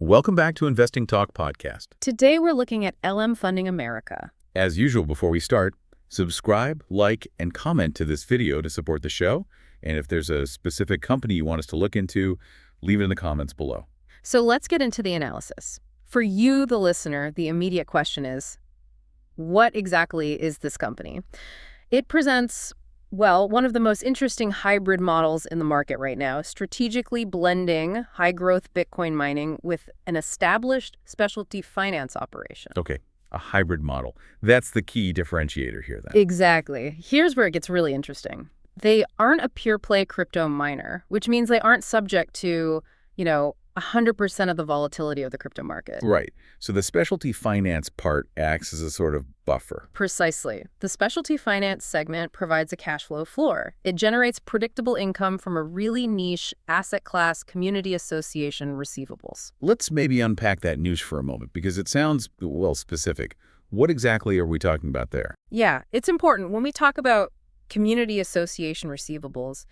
Welcome back to Investing Talk Podcast. Today we're looking at LM Funding America. As usual, before we start, subscribe, like, and comment to this video to support the show. And if there's a specific company you want us to look into, leave it in the comments below. So let's get into the analysis. For you, the listener, the immediate question is, what exactly is this company? It presents, well, one of the most interesting hybrid models in the market right now, strategically blending high-growth Bitcoin mining with an established specialty finance operation. Okay, a hybrid model. That's the key differentiator here then. Exactly. Here's where it gets really interesting. They aren't a pure-play crypto miner, which means they aren't subject to, 100% of the volatility of the crypto market. Right. So the specialty finance part acts as a sort of buffer. Precisely. The specialty finance segment provides a cash flow floor. It generates predictable income from a really niche asset class community association receivables. Let's maybe unpack that niche for a moment because it sounds, well, specific. What exactly are we talking about there? Yeah, it's important. When we talk about community association receivables,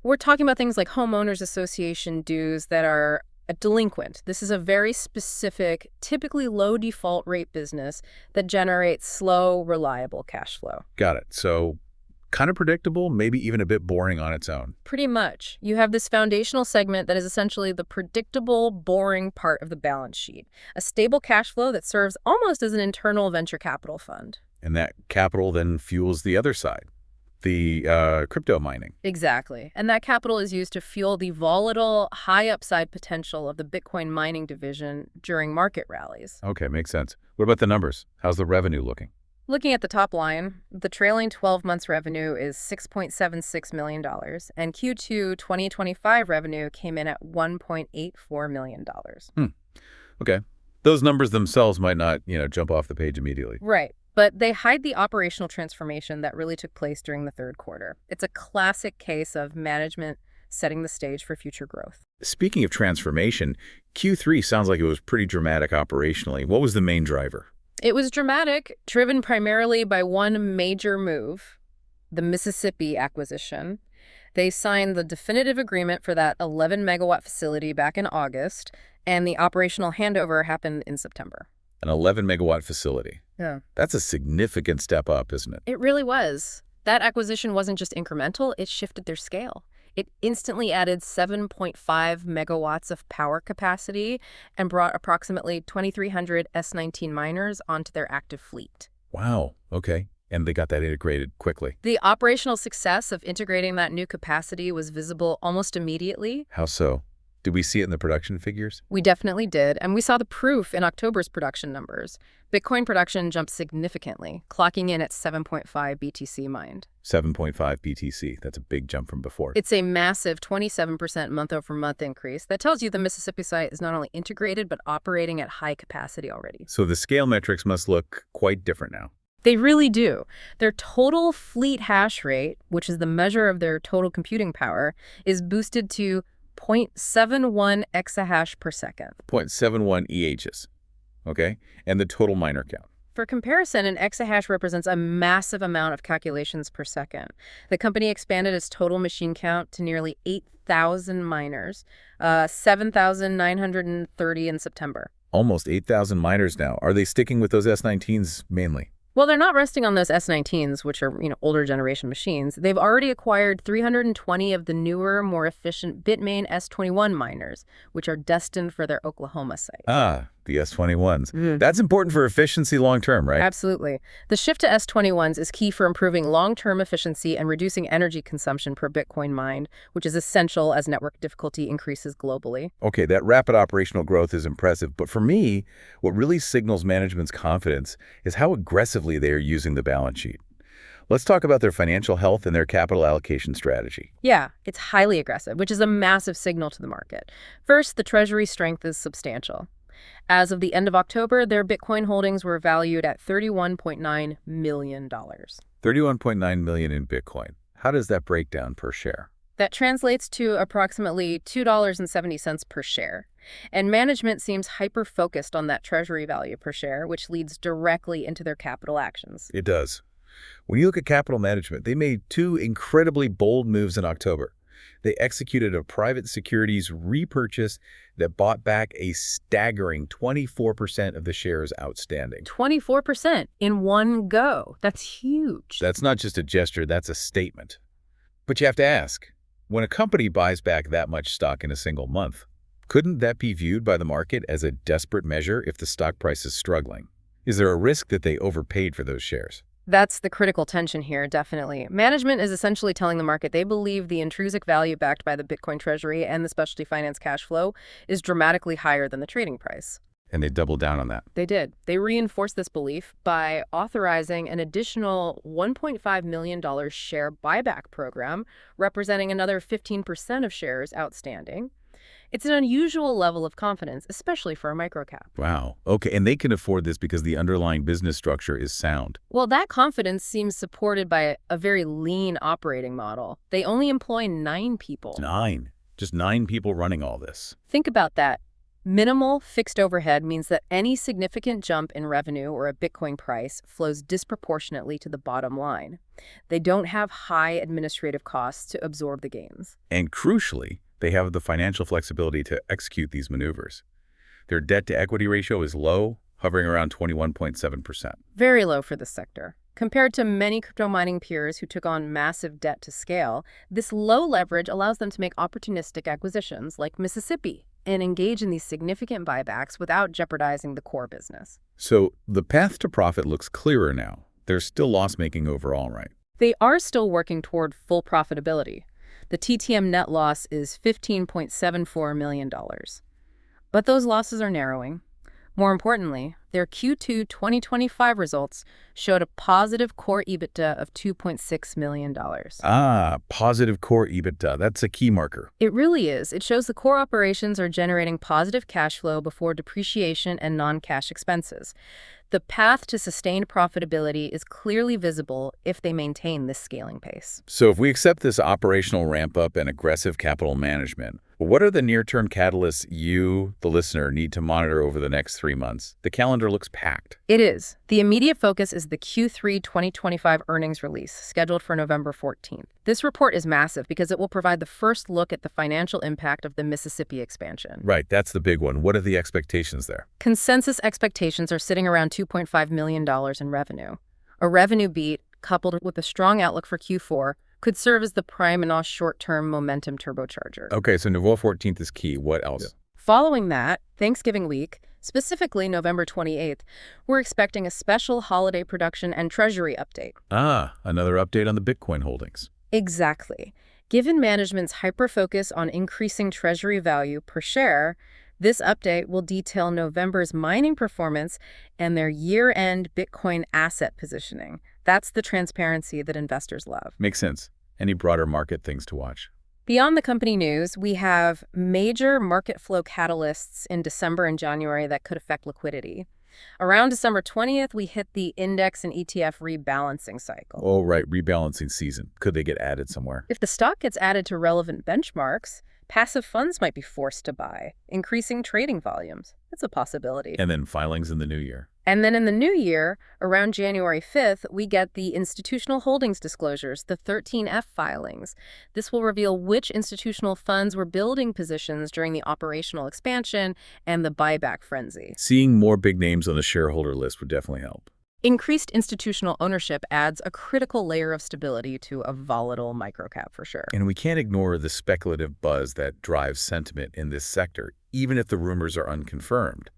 we're talking about things like homeowners association dues that are delinquent. This is a very specific, typically low default rate business that generates slow, reliable cash flow. Got it. So kind of predictable, maybe even a bit boring on its own. Pretty much. You have this foundational segment that is essentially the predictable, boring part of the balance sheet. A stable cash flow that serves almost as an internal venture capital fund. And that capital then fuels the other side. The crypto mining. Exactly. And that capital is used to fuel the volatile, high upside potential of the Bitcoin mining division during market rallies. Okay, makes sense. What about the numbers? How's the revenue looking? Looking at the top line, the trailing 12 months revenue is $6.76 million, and Q2 2025 revenue came in at $1.84 million. Okay. Those numbers themselves might not, jump off the page immediately. Right. But they hide the operational transformation that really took place during the third quarter. It's a classic case of management setting the stage for future growth. Speaking of transformation, Q3 sounds like it was pretty dramatic operationally. What was the main driver? It was dramatic, driven primarily by one major move, the Mississippi acquisition. They signed the definitive agreement for that 11-megawatt facility back in August, and the operational handover happened in September. An 11-megawatt facility. Yeah. That's a significant step up, isn't it? It really was. That acquisition wasn't just incremental, it shifted their scale. It instantly added 7.5 megawatts of power capacity and brought approximately 2,300 S19 miners onto their active fleet. Wow. Okay. And they got that integrated quickly. The operational success of integrating that new capacity was visible almost immediately. How so? Did we see it in the production figures? We definitely did, and we saw the proof in October's production numbers. Bitcoin production jumped significantly, clocking in at 7.5 BTC mined. 7.5 BTC. That's a big jump from before. It's a massive 27% month-over-month increase. That tells you the Mississippi site is not only integrated, but operating at high capacity already. So the scale metrics must look quite different now. They really do. Their total fleet hash rate, which is the measure of their total computing power, is boosted to 0.71 exahash per second. 0.71 EHs. Okay? And the total miner count. For comparison, an exahash represents a massive amount of calculations per second. The company expanded its total machine count to nearly 8,000 miners, 7,930 in September. Almost 8,000 miners now. Are they sticking with those S19s mainly? Well, they're not resting on those S19s, which are, older generation machines. They've already acquired 320 of the newer, more efficient Bitmain S21 miners, which are destined for their Oklahoma site. Ah, the S21s. That's important for efficiency long-term, right? Absolutely. The shift to S21s is key for improving long-term efficiency and reducing energy consumption per Bitcoin mined, which is essential as network difficulty increases globally. Okay, that rapid operational growth is impressive, but for me, what really signals management's confidence is how aggressively they are using the balance sheet. Let's talk about their financial health and their capital allocation strategy. Yeah, it's highly aggressive, which is a massive signal to the market. First, the treasury strength is substantial. As of the end of October, their Bitcoin holdings were valued at $31.9 million. $31.9 million in Bitcoin. How does that break down per share? That translates to approximately $2.70 per share. And management seems hyper-focused on that treasury value per share, which leads directly into their capital actions. It does. When you look at capital management, they made two incredibly bold moves in October. They executed a private securities repurchase that bought back a staggering 24% of the shares outstanding. 24% in one go. That's huge. That's not just a gesture, that's a statement. But you have to ask, when a company buys back that much stock in a single month, couldn't that be viewed by the market as a desperate measure if the stock price is struggling? Is there a risk that they overpaid for those shares? That's the critical tension here, definitely. Management is essentially telling the market they believe the intrinsic value backed by the Bitcoin treasury and the specialty finance cash flow is dramatically higher than the trading price. And they doubled down on that. They did. They reinforced this belief by authorizing an additional $1.5 million share buyback program, representing another 15% of shares outstanding. It's an unusual level of confidence, especially for a microcap. Wow. Okay, and they can afford this because the underlying business structure is sound. Well, that confidence seems supported by a very lean operating model. They only employ 9 people. 9. Just 9 people running all this. Think about that. Minimal fixed overhead means that any significant jump in revenue or a Bitcoin price flows disproportionately to the bottom line. They don't have high administrative costs to absorb the gains. And crucially, they have the financial flexibility to execute these maneuvers. Their debt-to-equity ratio is low, hovering around 21.7%. Very low for this sector. Compared to many crypto mining peers who took on massive debt to scale, this low leverage allows them to make opportunistic acquisitions like Mississippi and engage in these significant buybacks without jeopardizing the core business. So the path to profit looks clearer now. They're still loss-making overall, right? They are still working toward full profitability. The TTM net loss is $15.74 million. But those losses are narrowing. More importantly, their Q2 2025 results showed a positive core EBITDA of $2.6 million. Positive core EBITDA. That's a key marker. It really is. It shows the core operations are generating positive cash flow before depreciation and non-cash expenses. The path to sustained profitability is clearly visible if they maintain this scaling pace. So if we accept this operational ramp-up and aggressive capital management, what are the near-term catalysts you, the listener, need to monitor over the next 3 months? The calendar looks packed. It is. The immediate focus is the Q3 2025 earnings release, scheduled for November 14th. This report is massive because it will provide the first look at the financial impact of the Mississippi expansion. Right, that's the big one. What are the expectations there? Consensus expectations are sitting around $2.5 million in revenue. A revenue beat, coupled with a strong outlook for Q4, could serve as the prime and short-term momentum turbocharger. Okay, so November 14th is key. What else? Yeah. Following that, Thanksgiving week, specifically November 28th, we're expecting a special holiday production and treasury update. Another update on the Bitcoin holdings. Exactly. Given management's hyper-focus on increasing treasury value per share, this update will detail November's mining performance and their year-end Bitcoin asset positioning. That's the transparency that investors love. Makes sense. Any broader market things to watch? Beyond the company news, we have major market flow catalysts in December and January that could affect liquidity. Around December 20th, we hit the index and ETF rebalancing cycle. Oh, right, rebalancing season. Could they get added somewhere? If the stock gets added to relevant benchmarks, passive funds might be forced to buy, increasing trading volumes. It's a possibility. And then filings in the new year. And then in the new year, around January 5th, we get the institutional holdings disclosures, the 13F filings. This will reveal which institutional funds were building positions during the operational expansion and the buyback frenzy. Seeing more big names on the shareholder list would definitely help. Increased institutional ownership adds a critical layer of stability to a volatile microcap for sure. And we can't ignore the speculative buzz that drives sentiment in this sector, even if the rumors are unconfirmed.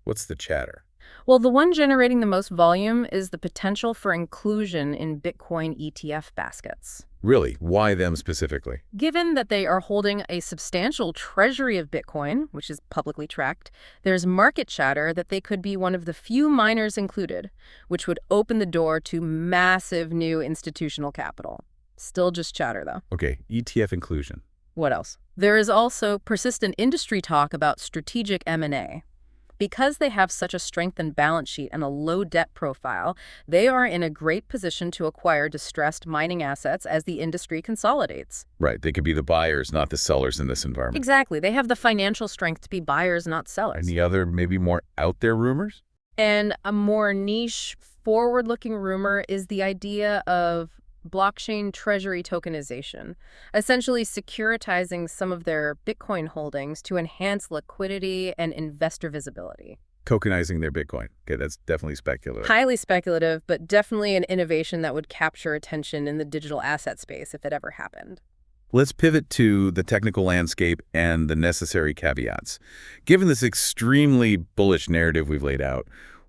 What's the chatter? Well, the one generating the most volume is the potential for inclusion in Bitcoin ETF baskets. Really? Why them specifically? Given that they are holding a substantial treasury of Bitcoin, which is publicly tracked, there's market chatter that they could be one of the few miners included, which would open the door to massive new institutional capital. Still just chatter, though. Okay, ETF inclusion. What else? There is also persistent industry talk about strategic M&A. Because they have such a strengthened balance sheet and a low debt profile, they are in a great position to acquire distressed mining assets as the industry consolidates. Right, they could be the buyers, not the sellers in this environment. Exactly. They have the financial strength to be buyers, not sellers. Any other, maybe more out there rumors? And a more niche, forward-looking rumor is the idea of blockchain treasury tokenization, essentially securitizing some of their Bitcoin holdings to enhance liquidity and investor visibility. Tokenizing their Bitcoin. Okay, that's definitely speculative. Highly speculative, but definitely an innovation that would capture attention in the digital asset space if it ever happened. Let's pivot to the technical landscape and the necessary caveats. Given this extremely bullish narrative we've laid out,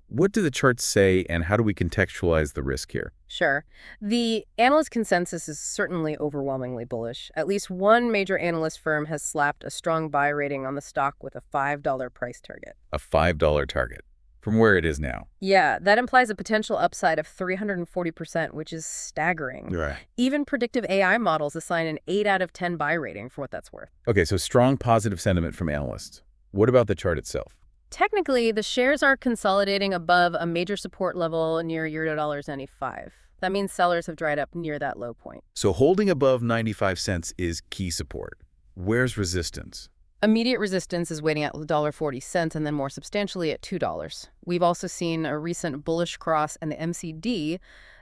what do the charts say and how do we contextualize the risk here? Sure. The analyst consensus is certainly overwhelmingly bullish. At least one major analyst firm has slapped a strong buy rating on the stock with a $5 price target. A $5 target from where it is now. Yeah, that implies a potential upside of 340%, which is staggering. Right. Even predictive AI models assign an 8 out of 10 buy rating for what that's worth. Okay, so strong positive sentiment from analysts. What about the chart itself? Technically, the shares are consolidating above a major support level near $0.95. That means sellers have dried up near that low point. So holding above 95 cents is key support. Where's resistance? Immediate resistance is waiting at $1.40 and then more substantially at $2. We've also seen a recent bullish cross in the MCD,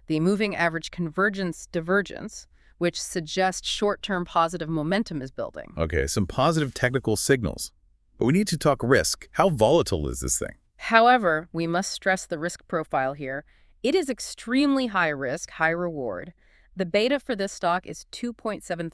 the moving average convergence divergence, which suggests short-term positive momentum is building. Okay, some positive technical signals. But we need to talk risk. How volatile is this thing? However, we must stress the risk profile here. It is extremely high risk, high reward. The beta for this stock is 2.73.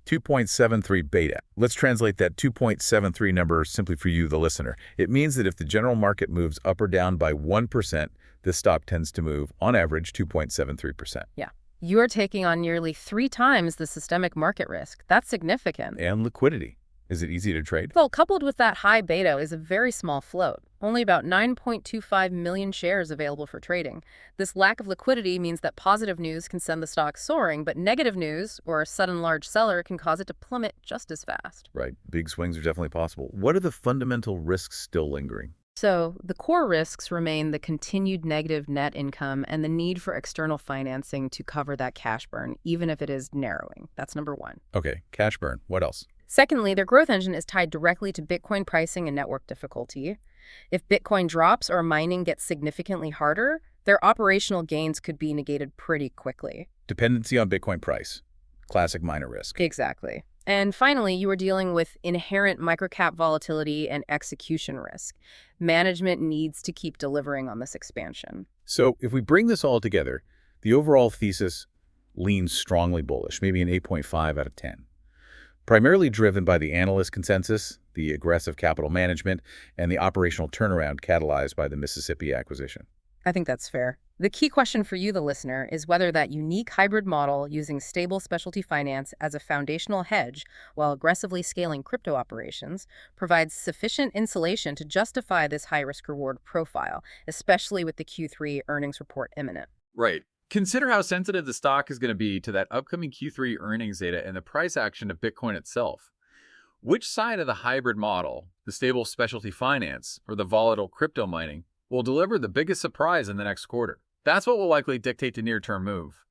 2.73 beta. Let's translate that 2.73 number simply for you, the listener. It means that if the general market moves up or down by 1%, this stock tends to move, on average, 2.73%. Yeah. You're taking on nearly 3 times the systemic market risk. That's significant. And liquidity. Is it easy to trade? Well, coupled with that high beta is a very small float. Only about 9.25 million shares available for trading. This lack of liquidity means that positive news can send the stock soaring, but negative news, or a sudden large seller, can cause it to plummet just as fast. Right. Big swings are definitely possible. What are the fundamental risks still lingering? So the core risks remain the continued negative net income and the need for external financing to cover that cash burn, even if it is narrowing. That's number one. Okay, cash burn. What else? Secondly, their growth engine is tied directly to Bitcoin pricing and network difficulty. If Bitcoin drops or mining gets significantly harder, their operational gains could be negated pretty quickly. Dependency on Bitcoin price. Classic miner risk. Exactly. And finally, you are dealing with inherent microcap volatility and execution risk. Management needs to keep delivering on this expansion. So if we bring this all together, the overall thesis leans strongly bullish, maybe an 8.5 out of 10. Primarily driven by the analyst consensus, the aggressive capital management, and the operational turnaround catalyzed by the Mississippi acquisition. I think that's fair. The key question for you, the listener, is whether that unique hybrid model using stable specialty finance as a foundational hedge while aggressively scaling crypto operations provides sufficient insulation to justify this high-risk-reward profile, especially with the Q3 earnings report imminent. Right. Consider how sensitive the stock is going to be to that upcoming Q3 earnings data and the price action of Bitcoin itself. Which side of the hybrid model, the stable specialty finance or the volatile crypto mining, will deliver the biggest surprise in the next quarter? That's what will likely dictate the near-term move.